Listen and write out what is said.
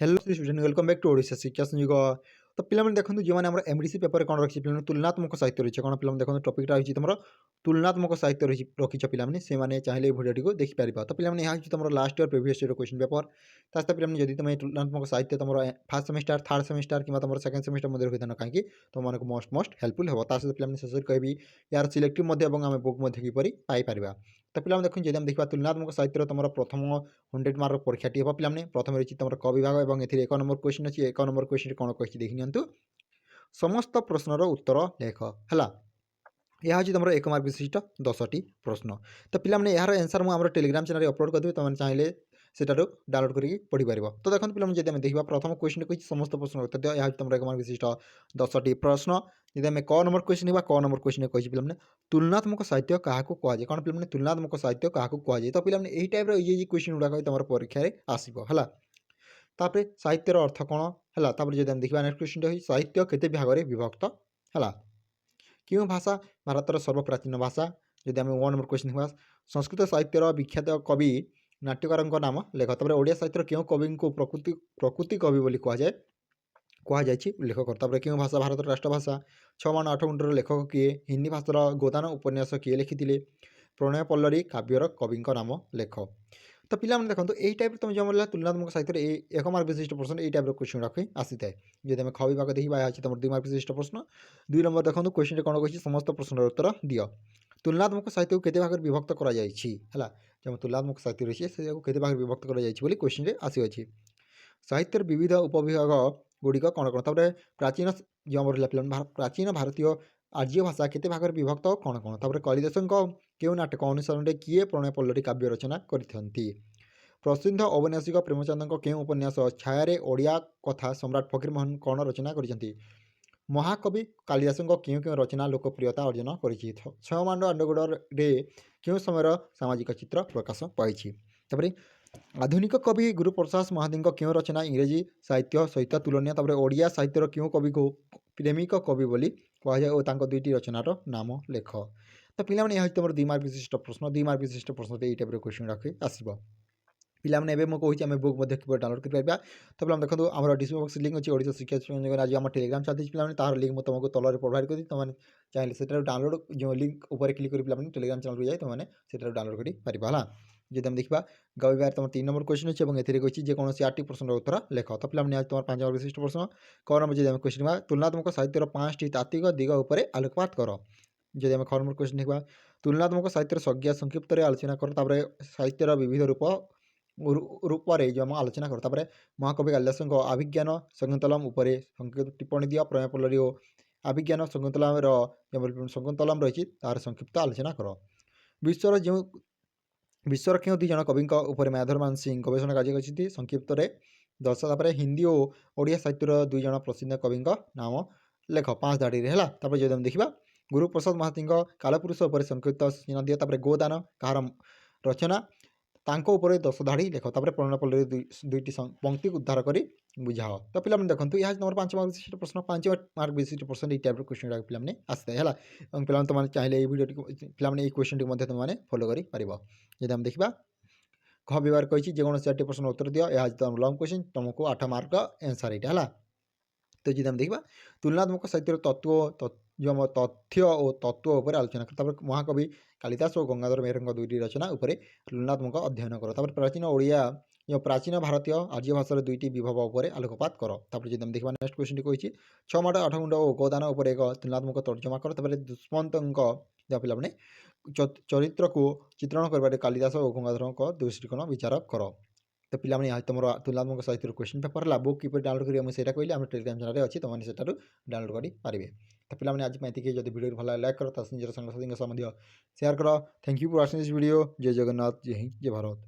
Hello student welcome back to Odisha Shiksha Sanyog. तो पिलाମାନେ ଦେଖନ୍ତୁ ଯେଉଁମାନେ ଆମର ଏମଡିସି ପେପରରେ କ'ଣ ରଖିଛି ପିଲାମାନେ ତୁଳନାତ୍ମକ ସାହିତ୍ୟ ରହିଛି କ'ଣ ପିଲାମାନେ ଦେଖନ୍ତୁ ଟପିକଟା ହେଉଛି ତୁମର ତୁଳନାତ୍ମକ ସାହିତ୍ୟ ରଖିଛ ପିଲାମାନେ ସେମାନେ ଚାହିଁଲେ ଏହି ଭିଡ଼ିଓଟିକୁ ଦେଖିପାରିବା। ତ ପିଲାମାନେ ଏହା ହେଉଛି ତୁମର last year previous year question paper. ତା ସହିତ ପିଲାମାନେ ଯଦି ତୁମେ ତୁଳନାତ୍ମକ ସାହିତ୍ୟ ତୁମର ଫାର୍ଷ୍ଟ ସେମିଷ୍ଟାର ଥାର୍ଡ଼ ସେମିଷ୍ଟାର କିମ୍ବା ତୁମର ସେକେଣ୍ଡ ସେମିଷ୍ଟାର ମଧ୍ୟରେ ହୋଇଥାନ କାହିଁକି ତୁମମାନଙ୍କୁ ମୋଷ୍ଟ ହେଲ୍ପଫୁଲ୍ ହେବ। ତା ସହିତ ପିଲାମାନେ ଶେଷରେ କହିବି ଏହାର ସିଲେକ୍ଟିଭ୍ ମଧ୍ୟ ଏବଂ ଆମେ ବୁକ୍ ମଧ୍ୟ କିପରି ପାଇପାରିବା। ତ ପିଲାମାନେ ଦେଖନ୍ତୁ ଯଦି ଆମେ ଦେଖିବା ତୁଳନାତ୍ମକ ସାହିତ୍ୟର ତୁମର ପ୍ରଥମ 100 ମାର୍କ ପରୀକ୍ଷାଟି ହେବ ପିଲାମାନେ। ପ୍ରଥମେ ରହିଛି ତୁମର କ ବିଭାଗ ଏବଂ ଏଥିରେ 1 ନମ୍ବର କ୍ୱେଶ୍ଚନ୍ ଅଛି। 1 ନମ୍ବର କ୍ୱେଶ୍ଚନ୍ କ'ଣ କହିଛି ଦେଖି ନିଅନ୍ତୁ। ସମସ୍ତ ପ୍ରଶ୍ନର ଉତ୍ତର ଲେଖ ହେଲା। ଏହା ହେଉଛି ତୁମର 1 ମାର୍କ ବିଶିଷ୍ଟ 10ଟି ପ୍ରଶ୍ନ। ତ ପିଲାମାନେ ଏହାର ଆନ୍ସର୍ ମୁଁ ଆମର ଟେଲିଗ୍ରାମ ଚ୍ୟାନେଲରେ ଅପଲୋଡ଼ କରିଦେବି, ତୁମେ ଚାହିଁଲେ ସେଠାରୁ ଡାଉନଲୋଡ଼ କରିକି ପଢ଼ିପାରିବ। ତ ଦେଖନ୍ତୁ ପିଲାମାନେ ଯଦି ଆମେ ଦେଖିବା ପ୍ରଥମ କ୍ୱେଶ୍ଚନ୍ କହିଛି ସମସ୍ତ ପ୍ରଶ୍ନର ଉତ୍ତର ଦିଅ। ଏହା ହେଉଛି ତୁମର 1 ମାର୍କ ବିଶିଷ୍ଟ 10ଟି ପ୍ରଶ୍ନ। ଯଦି ଆମେ କ ନମ୍ବର କ୍ୱେଶ୍ଚନ୍ ନେବା କ ନମ୍ବର କ୍ୱେଶ୍ଚନ୍ କହିଛି ପିଲାମାନେ ତୁଳନାତ୍ମକ ସାହିତ୍ୟ କାହାକୁ କୁହାଯାଏ। କ'ଣ ପିଲାମାନେ ତୁଳନାତ୍ମକ ସାହିତ୍ୟ କାହାକୁ କୁହାଯାଏ। ତ ପିଲାମାନେ ଏହି ଟାଇପ୍ର ଇଜି କ୍ୱେଶ୍ଚନ୍ ଗୁଡ଼ାକ ତୁମର ପରୀକ୍ଷାରେ ଆସିବ ହେଲା। ତାପରେ ସାହିତ୍ୟର ଅର୍ଥ କ'ଣ ହେଲା। ତାପରେ ଯଦି ଆମେ ଦେଖିବା ନେକ୍ସଟ କ୍ୱେଶ୍ଚନଟା ହେଉଛି ସାହିତ୍ୟ କେତେ ଭାଗରେ ବିଭକ୍ତ ହେଲା। କେଉଁ ଭାଷା ଭାରତର ସର୍ବପ୍ରାଚୀନ ଭାଷା। ଯଦି ଆମେ 1 ନମ୍ବର କ୍ୱେଶ୍ଚନ୍ ଦେଖିବା ସଂସ୍କୃତ ସାହିତ୍ୟର ବିଖ୍ୟାତ କବି ନାଟ୍ୟକାରଙ୍କ ନାମ ଲେଖ। ତାପରେ ଓଡ଼ିଆ ସାହିତ୍ୟର କେଉଁ କବିଙ୍କୁ ପ୍ରକୃତି କବି ବୋଲି କୁହାଯାଇଛି ଉଲ୍ଲେଖ କର। ତାପରେ କେଉଁ ଭାଷା ଭାରତର ରାଷ୍ଟ୍ରଭାଷା। 6 ମାଣ 8 ଗୁଣ୍ଠର ଲେଖକ କିଏ। ହିନ୍ଦୀ ଭାଷାର ଗୋଦାନ ଉପନ୍ୟାସ କିଏ ଲେଖିଥିଲେ। ପ୍ରଣୟ ପଲ୍ଲରୀ କାବ୍ୟର କବିଙ୍କ ନାମ ଲେଖ। ତ ପିଲାମାନେ ଦେଖନ୍ତୁ ଏହି ଟାଇପ୍ର ତୁମେ ଯେଉଁ ମିଳିଲା ତୁଳନାତ୍ମକ ସାହିତ୍ୟରେ ଏହି 1 ମାର୍କ ବିଶିଷ୍ଟ ପ୍ରଶ୍ନ ଏହି ଟାଇପ୍ର କ୍ୱେଶ୍ଚନ୍ ଗୁଡ଼ାକ ଆସିଥାଏ। ଯଦି ଆମେ ଖ ବିଭାଗ ଦେଖିବା ଏହା ଅଛି ତୁମର 2 ମାର୍କ ବିଶିଷ୍ଟ ପ୍ରଶ୍ନ। 2 ନମ୍ବର ଦେଖନ୍ତୁ କ୍ୱେଶ୍ଚନ୍ରେ କ'ଣ କହିଛି ସମସ୍ତ ପ୍ରଶ୍ନର ଉତ୍ତର ଦିଅ। ତୁଳନାତ୍ମକ ସାହିତ୍ୟକୁ କେତେ ଭାଗରେ ବିଭକ୍ତ କରାଯାଇଛି ହେଲା। ଯେଉଁ ତୁଳନାତ୍ମକ ସାହିତ୍ୟ ରହିଛି ସେକୁ କେତେ ଭାଗରେ ବିଭକ୍ତ କରାଯାଇଛି ବୋଲି କ୍ୱେଶ୍ଚନ୍ରେ ଆସିଅଛି। ସାହିତ୍ୟର ବିବିଧ ଉପବିଭାଗ ଗୁଡ଼ିକ କ'ଣ କ'ଣ। ତାପରେ ପ୍ରାଚୀନ ଯେଉଁ ଆମର ରହିଲା ପିଲାମାନେ ପ୍ରାଚୀନ ଭାରତୀୟ ଆର୍ଯ୍ୟ ଭାଷା କେତେ ଭାଗରେ ବିଭକ୍ତ କ'ଣ କ'ଣ। ତାପରେ କାଳିଦାସଙ୍କ କେଉଁ ନାଟକ ଅନୁସରଣରେ କିଏ ପ୍ରଣୟ ପଲ୍ଲରୀ କାବ୍ୟ ରଚନା କରିଥାନ୍ତି। ପ୍ରସିଦ୍ଧ ଔପନ୍ୟାସିକ ପ୍ରେମଚନ୍ଦଙ୍କ କେଉଁ ଉପନ୍ୟାସ ଛାୟାରେ ଓଡ଼ିଆ କଥା ସମ୍ରାଟ ଫକୀରମୋହନ କ'ଣ ରଚନା କରିଛନ୍ତି। ମହାକବି କାଳିଦାସଙ୍କ କେଉଁ କେଉଁ ରଚନା ଲୋକପ୍ରିୟତା ଅର୍ଜନ କରିଛି। 6 ମାଣ ଆଣ୍ଡଗୋଡ଼ରେ କେଉଁ ସମୟର ସାମାଜିକ ଚିତ୍ର ପ୍ରକାଶ ପାଇଛି। ତାପରେ ଆଧୁନିକ କବି ଗୁରୁପ୍ରସାଦ ମହାନ୍ତିଙ୍କ କେଉଁ ରଚନା ଇଂରାଜୀ ସାହିତ୍ୟ ସହିତ ତୁଳନୀୟ। ତାପରେ ଓଡ଼ିଆ ସାହିତ୍ୟର କେଉଁ କବିକୁ ପ୍ରେମିକ କବି ବୋଲି କୁହାଯାଏ ଓ ତାଙ୍କ 2ଟି ରଚନାର ନାମ ଲେଖ। ତ ପିଲାମାନେ ଏହା ହେଉଛି ତୁମର 2 ମାର୍କ ବିଶିଷ୍ଟ ପ୍ରଶ୍ନ। 2 ମାର୍କ ବିଶିଷ୍ଟ ପ୍ରଶ୍ନରେ ଏହି ଟାଇପ୍ର କ୍ୱେଶ୍ଚନ୍ ଗୁଡ଼ାକ ଆସିବ। ପିଲାମାନେ ଏବେ ମୁଁ କହୁଛି ଆମେ ବୁକ୍ ମଧ୍ୟ କିପରି ଡାଉନଲୋଡ଼ କରିପାରିବା। ତ ପିଲାମାନେ ଦେଖନ୍ତୁ ଆମର ଡିସ୍କ୍ରିପସନ୍ ବକ୍ସ ଲିଙ୍କ୍ ଅଛି ଓଡ଼ିଶା ଶିକ୍ଷା ସଂଯୋଗରେ ଆଜି ଆମ ଟେଲିଗ୍ରାମ ଚାଲିଛି ପିଲାମାନେ ତାହାର ଲିଙ୍କ୍ ମୁଁ ତୁମକୁ ତଳରେ ପ୍ରୋଭାଇଡ଼ କରିଛି। ତୁମମାନେ ଚାହିଁଲେ ସେଠାରୁ ଡାଉନଲୋଡ଼ ଯେଉଁ ଲିଙ୍କ୍ ଉପରେ କ୍ଲିକ୍ କରି ପିଲାମାନେ ଟେଲିଗ୍ରାମ ଚ୍ୟାନେଲକୁ ଯାଇ ତୁମମାନେ ସେଠାରୁ ଡାଉନଲୋଡ଼ କରିପାରିବା ହେଲା। ଯଦି ଆମେ ଦେଖିବା ଗ ବିଭାଗରେ ତୁମର 3 ନମ୍ବର କ୍ୱେଶ୍ଚନ୍ ଅଛି ଏବଂ ଏଥିରେ କହିଛି ଯେକୌଣସି 8ଟି ପ୍ରଶ୍ନର ଉତ୍ତର ଲେଖ। ତ ପିଲାମାନେ ଆଜି ତୁମର 5 ମାର୍କ ବିଶିଷ୍ଟ ପ୍ରଶ୍ନ। କ ନମ୍ବର ଯଦି ଆମେ କ୍ୱେଶ୍ଚନ୍ ନେବା ତୁଳନାତ୍ମକ ସାହିତ୍ୟର 5ଟି ତାତ୍ତ୍ୱିକ ଦିଗ ଉପରେ ଆଲୋକପାତ କର। ଯଦି ଆମେ খ ନମ୍ବର କ୍ୱେଶ୍ଚନ୍ ଦେଖିବା ତୁଳନାତ୍ମକ ସାହିତ୍ୟର ସଂଜ୍ଞା ସଂକ୍ଷିପ୍ତରେ ଆଲୋଚନା କର। ତାପରେ ସାହିତ୍ୟର ବିବିଧ ରୂପରେ ଯେଉଁ ଆମେ ଆଲୋଚନା କରୁ। ତାପରେ ମହାକବି କାଳିଦାସଙ୍କ ଅଭିଜ୍ଞାନ ଶକୁନ୍ତଳମ୍ ଉପରେ ସଂକ୍ଷିପ୍ତ ଟିପ୍ପଣୀ ଦିଅ। ପ୍ରଣୟ ପଲ୍ଲରୀ ଓ ଅଭିଜ୍ଞାନ ଶକୁନ୍ତଳମ୍ ରହିଛି ତାହାର ସଂକ୍ଷିପ୍ତ ଆଲୋଚନା କର। ବିଶ୍ୱର କେଉଁ 2 ଜଣ କବିଙ୍କ ଉପରେ ମାୟାଧର ମାନ ସିଂ ଗବେଷଣା କାର୍ଯ୍ୟ କରିଛନ୍ତି ସଂକ୍ଷିପ୍ତରେ ଦର୍ଶ। ତାପରେ ହିନ୍ଦୀ ଓ ଓଡ଼ିଆ ସାହିତ୍ୟର 2 ଜଣ ପ୍ରସିଦ୍ଧ କବିଙ୍କ ନାମ ଲେଖ 5 ଧାଡ଼ିରେ ହେଲା। ତାପରେ ଯଦି ଆମେ ଦେଖିବା ଗୁରୁପ୍ରସାଦ ମହାନ୍ତିଙ୍କ କାଳପୁରୁଷ ଉପରେ ସଂକ୍ଷିପ୍ତ ସୂଚନା ଦିଅ। ତାପରେ ଗୋଦାନ କାହାର ରଚନା ତାଙ୍କ ଉପରେ 10 ଧାଡ଼ି ଲେଖ। ତାପରେ ପ୍ରଣୟ ପଲ୍ଲରୀ 2ଟି ପଂକ୍ତି ଉଦ୍ଧାର କରି ବୁଝାଅ। ତ ପିଲାମାନେ ଦେଖନ୍ତୁ ଏହା ତୁମର 5 ମାର୍କ ବିଶିଷ୍ଟ ପ୍ରଶ୍ନ। 5 ମାର୍କ ବିଶିଷ୍ଟ ପ୍ରଶ୍ନ ଏହି ଟାଇପ୍ର କ୍ୱେଶ୍ଚନ୍ ଗୁଡ଼ାକ ପିଲାମାନେ ଆସିଥାଏ ହେଲା। ଏବଂ ପିଲାମାନେ ତୁମମାନେ ଚାହିଁଲେ ଏହି ଭିଡ଼ିଓଟିକୁ ପିଲାମାନେ ଏହି କ୍ୱେଶ୍ଚନ୍ଟିକୁ ମଧ୍ୟ ତୁମମାନେ ଫଲୋ କରିପାରିବ। ଯଦି ଆମେ ଦେଖିବା ଘ ବିଭାଗ କହିଛି ଯେକୌଣସି 8ଟି ପ୍ରଶ୍ନର ଉତ୍ତର ଦିଅ। ଏହା ହେଉଛି ତୁମର ଲଙ୍ଗ୍ କ୍ୱେଶ୍ଚନ୍ ତୁମକୁ 8 ମାର୍କ ଆନ୍ସର୍ ଏଇଟା ହେଲା। ତ ଯଦି ଆମେ ଦେଖିବା ତୁଳନାତ୍ମକ ସାହିତ୍ୟର ଯେଉଁ ଆମ ତଥ୍ୟ ଓ ତତ୍ତ୍ୱ ଉପରେ ଆଲୋଚନା କର। ତାପରେ ମହାକବି କାଳିଦାସ ଓ ଗଙ୍ଗାଧର ମେହେରଙ୍କ 2ଟି ରଚନା ଉପରେ ତୁଳନାତ୍ମକ ଅଧ୍ୟୟନ କର। ତାପରେ ପ୍ରାଚୀନ ଭାରତୀୟ ଆର୍ଯ୍ୟ ଭାଷାର 2ଟି ବିଭବ ଉପରେ ଆଲୋକପାତ କର। ତାପରେ ଯଦି ଆମେ ଦେଖିବା ନେକ୍ସଟ କ୍ୱେଶ୍ଚନଟି କହିଛି 6 ମାଣ 8 ଗୁଣ୍ଠ ଓ ଗୋଦାନ ଉପରେ ଏକ ତୁଳନାତ୍ମକ ତର୍ଜମା କର। ତାପରେ ଦୁଷ୍ମନ୍ତଙ୍କ ପିଲାମାନେ ଚରିତ୍ରକୁ ଚିତ୍ରଣ କରିବାରେ କାଳିଦାସ ଓ ଗଙ୍ଗାଧରଙ୍କ ଦୃଷ୍ଟିକୋଣ ବିଚାର କର। ତ ପିଲାମାନେ ଏହା ତୁମର ତୁଳନାତ୍ମକ ସାହିତ୍ୟର କ୍ୱେଶ୍ଚନ୍ ପେପର ହେଲା। ବୁକ୍ କିପରି ଡାଉନଲୋଡ଼ କରିବେ ମୁଁ ସେଇଟା କହିଲି ଆମ ଟେଲିଗ୍ରାମ ଚ୍ୟାନେଲରେ ଅଛି ତୁମମାନେ ସେଠାରୁ ଡାଉନଲୋଡ଼ କରିପାରିବେ। ତ ପିଲାମାନେ ଆଜି ପାଇଁ ଏତିକି। ଯଦି ଭିଡ଼ିଓ ଭଲ ଲାଗେ ଲାଇକ୍ କର ତା ନିଜର ସାଙ୍ଗସାଥୀଙ୍କ ସହ ମଧ୍ୟ ସେୟାର କର। Thank you for watching this video. ଜୟ ଜଗନ୍ନାଥ ଜୟ ହିନ୍ଦ ଜୟ ଭାରତ।